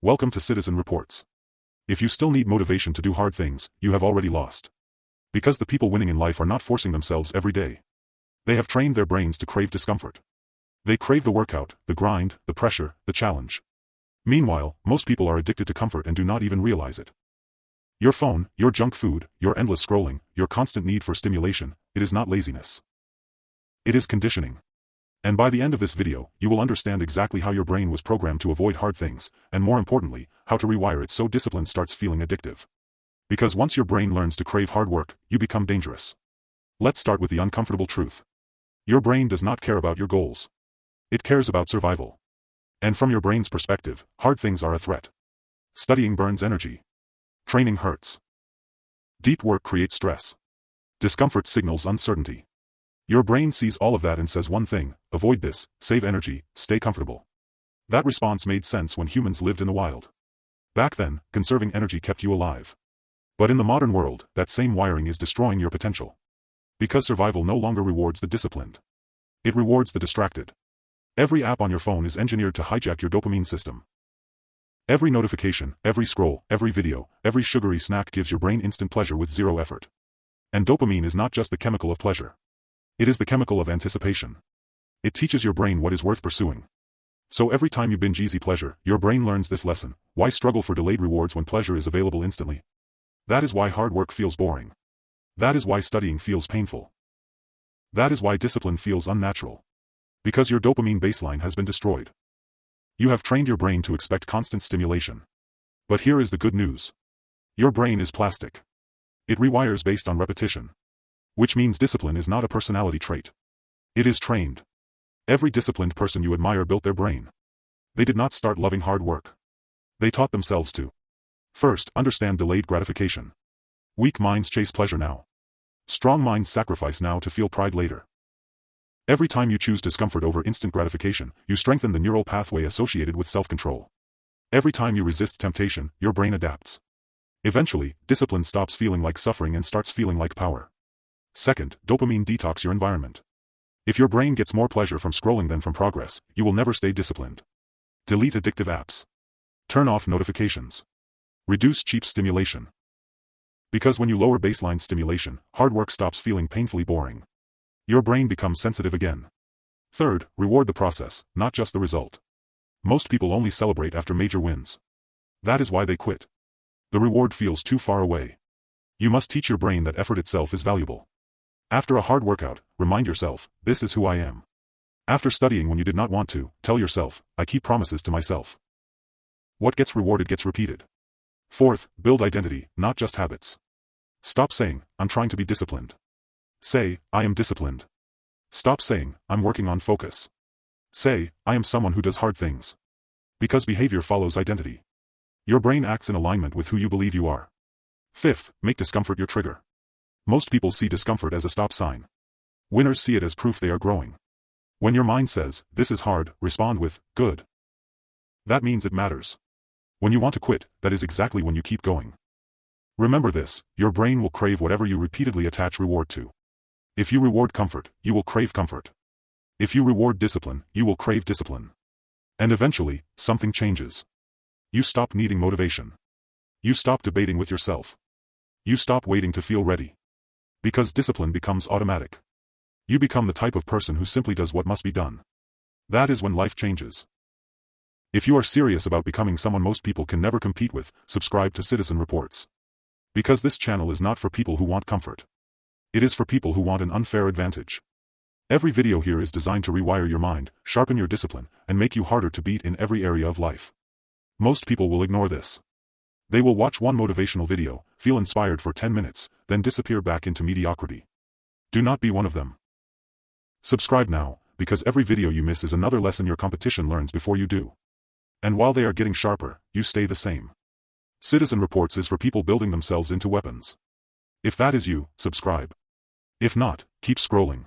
Welcome to Citizen Reports. If you still need motivation to do hard things, you have already lost. Because the people winning in life are not forcing themselves every day. They have trained their brains to crave discomfort. They crave the workout, the grind, the pressure, the challenge. Meanwhile, most people are addicted to comfort and do not even realize it. Your phone, your junk food, your endless scrolling, your constant need for stimulation, it is not laziness. It is conditioning. And by the end of this video, you will understand exactly how your brain was programmed to avoid hard things, and more importantly, how to rewire it so discipline starts feeling addictive. Because once your brain learns to crave hard work, you become dangerous. Let's start with the uncomfortable truth. Your brain does not care about your goals. It cares about survival. And from your brain's perspective, hard things are a threat. Studying burns energy. Training hurts. Deep work creates stress. Discomfort signals uncertainty. Your brain sees all of that and says one thing: avoid this, save energy, stay comfortable. That response made sense when humans lived in the wild. Back then, conserving energy kept you alive. But in the modern world, that same wiring is destroying your potential. Because survival no longer rewards the disciplined. It rewards the distracted. Every app on your phone is engineered to hijack your dopamine system. Every notification, every scroll, every video, every sugary snack gives your brain instant pleasure with zero effort. And dopamine is not just the chemical of pleasure. It is the chemical of anticipation. It teaches your brain what is worth pursuing. So every time you binge easy pleasure, your brain learns this lesson: why struggle for delayed rewards when pleasure is available instantly? That is why hard work feels boring. That is why studying feels painful. That is why discipline feels unnatural. Because your dopamine baseline has been destroyed. You have trained your brain to expect constant stimulation. But here is the good news. Your brain is plastic. It rewires based on repetition. Which means discipline is not a personality trait. It is trained. Every disciplined person you admire built their brain. They did not start loving hard work. They taught themselves to. First, understand delayed gratification. Weak minds chase pleasure now. Strong minds sacrifice now to feel pride later. Every time you choose discomfort over instant gratification, you strengthen the neural pathway associated with self-control. Every time you resist temptation, your brain adapts. Eventually, discipline stops feeling like suffering and starts feeling like power. Second, dopamine detox your environment. If your brain gets more pleasure from scrolling than from progress, you will never stay disciplined. Delete addictive apps. Turn off notifications. Reduce cheap stimulation. Because when you lower baseline stimulation, hard work stops feeling painfully boring. Your brain becomes sensitive again. Third, reward the process, not just the result. Most people only celebrate after major wins. That is why they quit. The reward feels too far away. You must teach your brain that effort itself is valuable. After a hard workout, remind yourself, this is who I am. After studying when you did not want to, tell yourself, I keep promises to myself. What gets rewarded gets repeated. Fourth, build identity, not just habits. Stop saying, I'm trying to be disciplined. Say, I am disciplined. Stop saying, I'm working on focus. Say, I am someone who does hard things. Because behavior follows identity. Your brain acts in alignment with who you believe you are. Fifth, make discomfort your trigger. Most people see discomfort as a stop sign. Winners see it as proof they are growing. When your mind says, this is hard, respond with, good. That means it matters. When you want to quit, that is exactly when you keep going. Remember this, your brain will crave whatever you repeatedly attach reward to. If you reward comfort, you will crave comfort. If you reward discipline, you will crave discipline. And eventually, something changes. You stop needing motivation. You stop debating with yourself. You stop waiting to feel ready. Because discipline becomes automatic. You become the type of person who simply does what must be done. That is when life changes. If you are serious about becoming someone most people can never compete with, subscribe to Citizen Reports. Because this channel is not for people who want comfort. It is for people who want an unfair advantage. Every video here is designed to rewire your mind, sharpen your discipline, and make you harder to beat in every area of life. Most people will ignore this. They will watch one motivational video, feel inspired for 10 minutes, then disappear back into mediocrity. Do not be one of them. Subscribe now, because every video you miss is another lesson your competition learns before you do. And while they are getting sharper, you stay the same. Citizen Reports is for people building themselves into weapons. If that is you, subscribe. If not, keep scrolling.